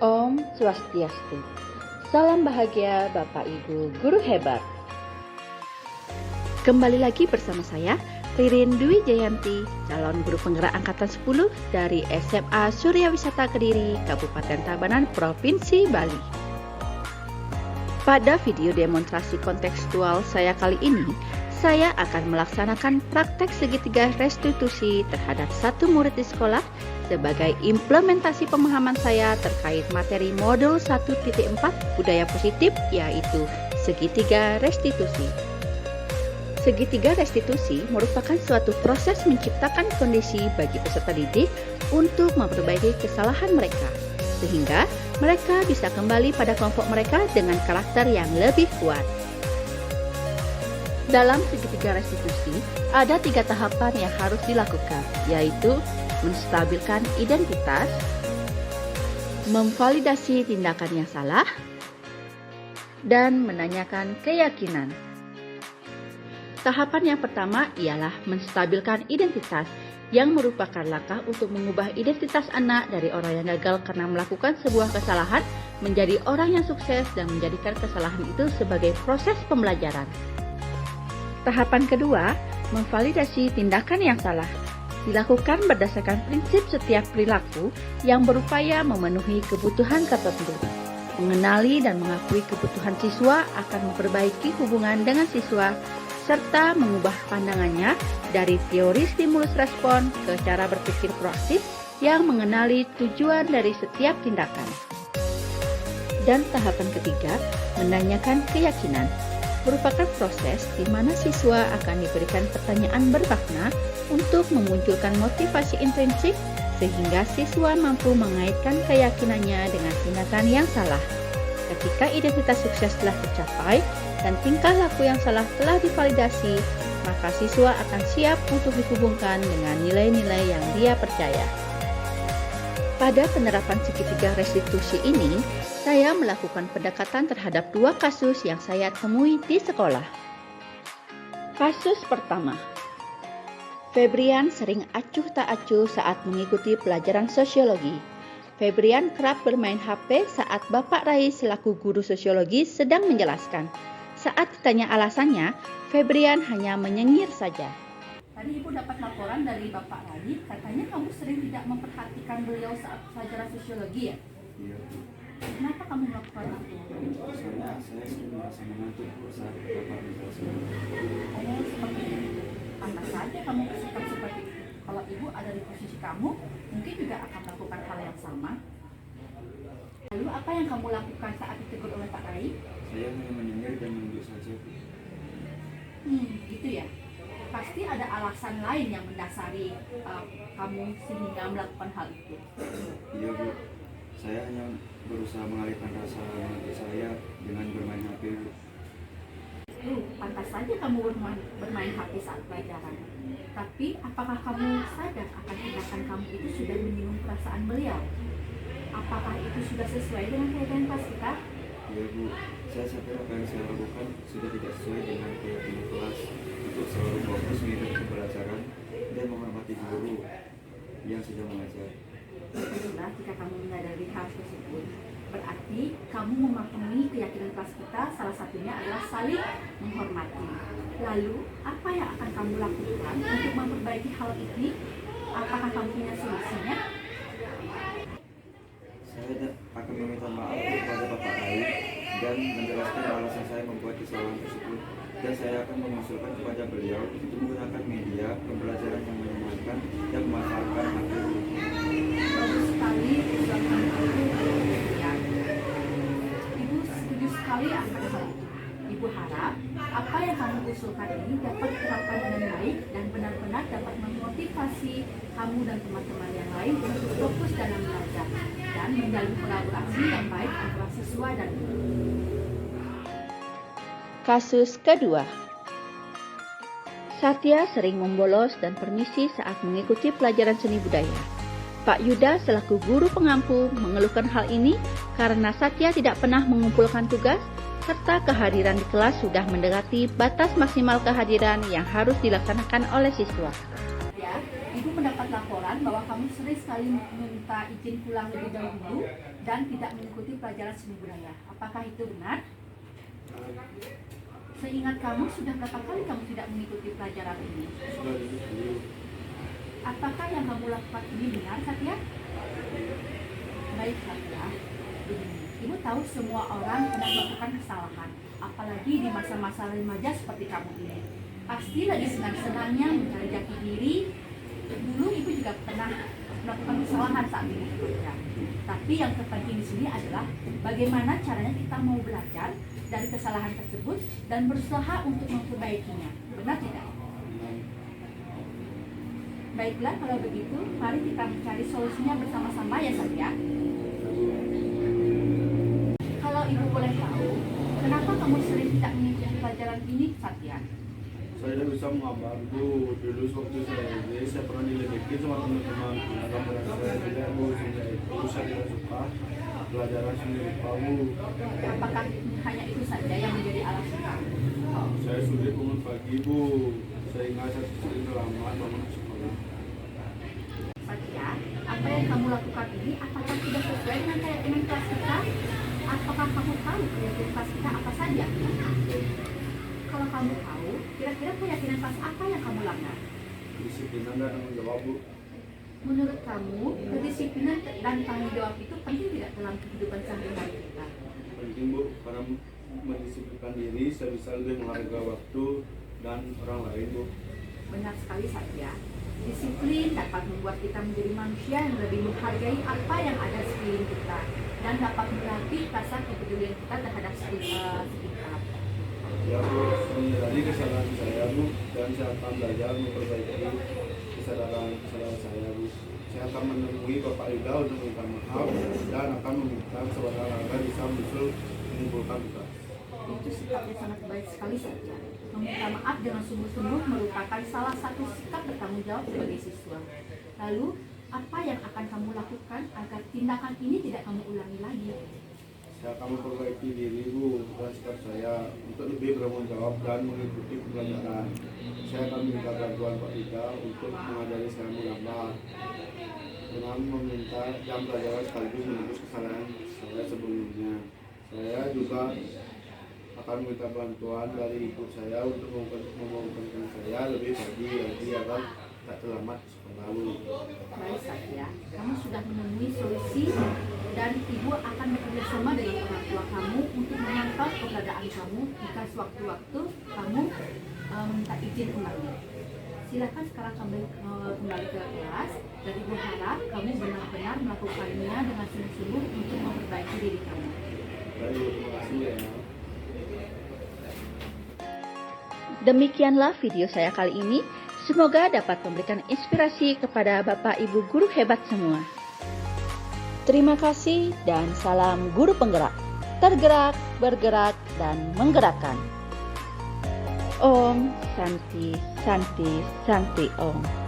Om Swastiastu. Salam bahagia Bapak Ibu Guru Hebat. Kembali lagi bersama saya, Ririn Dwi Jayanti, calon guru penggerak angkatan 10 dari SMA Surya Wisata Kediri, Kabupaten Tabanan, Provinsi Bali. Pada video demonstrasi kontekstual saya kali ini, saya akan melaksanakan praktek segitiga restitusi terhadap satu murid di sekolah sebagai implementasi pemahaman saya terkait materi modul 1.4 budaya positif, yaitu segitiga restitusi. Segitiga restitusi merupakan suatu proses menciptakan kondisi bagi peserta didik untuk memperbaiki kesalahan mereka, sehingga mereka bisa kembali pada kelompok mereka dengan karakter yang lebih kuat. Dalam segitiga restitusi, ada 3 tahapan yang harus dilakukan, yaitu menstabilkan identitas, memvalidasi tindakan yang salah, dan menanyakan keyakinan. Tahapan yang pertama ialah menstabilkan identitas, yang merupakan langkah untuk mengubah identitas anak dari orang yang gagal karena melakukan sebuah kesalahan menjadi orang yang sukses dan menjadikan kesalahan itu sebagai proses pembelajaran. Tahapan kedua, memvalidasi tindakan yang salah. Dilakukan berdasarkan prinsip setiap perilaku yang berupaya memenuhi kebutuhan tertentu. Mengenali dan mengakui kebutuhan siswa akan memperbaiki hubungan dengan siswa, serta mengubah pandangannya dari teori stimulus respon ke cara berpikir proaktif yang mengenali tujuan dari setiap tindakan. Dan tahapan ketiga, menanyakan keyakinan. Merupakan proses di mana siswa akan diberikan pertanyaan bermakna untuk memunculkan motivasi intrinsik sehingga siswa mampu mengaitkan keyakinannya dengan tindakan yang salah. Ketika identitas sukses telah tercapai dan tingkah laku yang salah telah divalidasi, maka siswa akan siap untuk dihubungkan dengan nilai-nilai yang dia percaya. Pada penerapan segitiga restitusi ini, saya melakukan pendekatan terhadap 2 kasus yang saya temui di sekolah. Kasus pertama, Febrian sering acuh tak acuh saat mengikuti pelajaran sosiologi. Febrian kerap bermain HP saat Bapak Rai selaku guru sosiologi sedang menjelaskan. Saat ditanya alasannya, Febrian hanya menyengir saja. Tadi Ibu dapat laporan dari Bapak Rai, katanya kamu sering tidak memperhatikan beliau saat pelajaran sosiologi ya? Iya, Bu. Kenapa kamu melakukan itu? Soalnya saya sering merasa mengantuk saat Bapak menjelaskan. Oh, seperti itu. Pantas saja kamu bersikap seperti itu. Kalau Ibu ada di posisi kamu, mungkin juga akan melakukan hal yang sama. Lalu apa yang kamu lakukan saat ditegur oleh Pak Rai? Saya hanya menyengir dan menunduk saja, Bu. Gitu ya. Pasti ada alasan lain yang mendasari kamu sehingga melakukan hal itu. Iya, Bu. Saya hanya berusaha mengalihkan rasa mengantuk saya dengan bermain HP, Bu. Pantas saja kamu bermain HP saat pelajaran. Tapi apakah kamu sadar akan tindakan kamu itu sudah menyinggung perasaan beliau? Apakah itu sudah sesuai dengan keadaan kelas kita? Iya, Bu. Saya sadar apa yang saya lakukan sudah tidak sesuai dengan keyakinan kelas untuk selalu fokus mengikuti pembelajaran dan menghormati guru yang sudah mengajar. Baiklah, jika kamu menyadari hal tersebut, berarti kamu memahami keyakinan kelas kita, salah satunya adalah saling menghormati. Lalu, apa yang akan kamu lakukan untuk memperbaiki hal ini? Apakah kamu punya solusinya? Saya akan meminta maaf kepada Bapak Rai dan menjelaskan alasan saya membuat kesalahan tersebut. Dan saya akan mengusulkan kepada beliau untuk menggunakan media pembelajaran yang menyenangkan dan memanfaatkan hak guru. Bagus sekali usulan kamu. Ibu setuju sekali akan hal itu. Ibu harap apa yang kamu usulkan ini dapat diterapkan dengan baik dan benar-benar dapat memotivasi kamu dan teman-teman yang lain untuk fokus dalam belajar dan menjalin kolaborasi yang baik antara siswa dan guru. Kasus kedua, Satya sering membolos dan permisi saat mengikuti pelajaran seni budaya. Pak Yuda selaku guru pengampu mengeluhkan hal ini karena Satya tidak pernah mengumpulkan tugas serta kehadiran di kelas sudah mendekati batas maksimal kehadiran yang harus dilaksanakan oleh siswa. Ya, Ibu mendapat laporan bahwa kamu sering sekali meminta izin pulang lebih dahulu dan tidak mengikuti pelajaran seni budaya. Apakah itu benar? Seingat kamu, sudah berapa kali kamu tidak mengikuti pelajaran ini? Sudah dulu. Apakah yang kamu lakukan ini benar, Satya? Baik, Satya. Begini, Ibu tahu semua orang pernah melakukan kesalahan, apalagi di masa-masa remaja seperti kamu ini. Pasti lagi senang-senangnya mencari jati diri. Dulu Ibu juga pernah melakukan kesalahan saat ini bekerja. Tapi yang terpenting di sini adalah bagaimana caranya kita mau belajar dari kesalahan tersebut dan berusaha untuk memperbaikinya. Benar tidak? Baiklah, kalau begitu, mari kita mencari solusinya bersama-sama ya, Satya. Kalau Ibu boleh tahu, kenapa kamu sering tidak mengikuti pelajaran ini, Satya? Saya bisa menggambar Bu. Dulu waktu saya SD, saya pernah diledekin sama teman-teman gambaran saya tidak Bu. Sehingga itu saya tidak suka pelajaran seni rupa Bu. Apakah hanya itu saja yang menjadi alasan kamu? Saya sulit bangun pagi Bu, sehingga saya sering terlambat bangun sekolah. Satya, apa yang kamu lakukan ini apakah sudah sesuai dengan keyakinan kelas kita? Apakah kamu tahu keyakinan kelas kita apa saja? Kalau kamu tahu, kira-kira keyakinan kelas apa yang kamu langgar? Disiplinan dan tanggung jawab Bu. Menurut kamu, kedisiplinan dan tanggung jawab itu penting tidak dalam kehidupan sehari-hari kita? Penting Bu, karena mendisiplinkan diri saya bisa lebih menghargai waktu dan orang lain Bu. Benar sekali, Satya. Disiplin dapat membuat kita menjadi manusia yang lebih menghargai apa yang ada di sekeliling kita dan dapat melatih rasa kepedulian kita terhadap sekitar. Ya Bu, menyadari kesalahan saya Bu, dan saya akan belajar memperbaiki kesalahan saya Bu. Saya akan menemui Bapak Ida untuk meminta maaf dan akan meminta saudara agar bisa mengumpulkan tugas. Itu sikapnya sangat baik sekali, Satya. Meminta maaf dengan sungguh-sungguh merupakan salah satu sikap bertanggung jawab sebagai siswa. Lalu, apa yang akan kamu lakukan agar tindakan ini tidak kamu ulangi lagi? Saya akan memperbaiki diri Bu dan sikap saya untuk lebih bertanggung jawab dan mengikuti pelajaran. Saya akan minta bantuan Pak Ida untuk mengajari saya menggambar dengan meminta jam pelajaran sekaligus menembus kesalahan saya sebelumnya. Saya juga akan minta bantuan dari ibu saya untuk membangunkan saya lebih pagi lagi agar tak terlambat sekolah Bu. Baik, Satya, kamu sudah menemui solusi dan ibu akan bekerja sama dengan orang tua kamu untuk memantau keberadaan kamu jika sewaktu-waktu kamu minta izin ulangi. Silakan sekarang kembali ke kelas dan ibu harap kamu benar-benar melakukannya dengan sungguh-sungguh untuk memperbaiki diri kamu. Baik, terima kasih ya. Demikianlah video saya kali ini. Semoga dapat memberikan inspirasi kepada Bapak Ibu guru hebat semua. Terima kasih dan salam guru penggerak. Tergerak, bergerak, dan menggerakkan. Om Santi Santi Santi Om.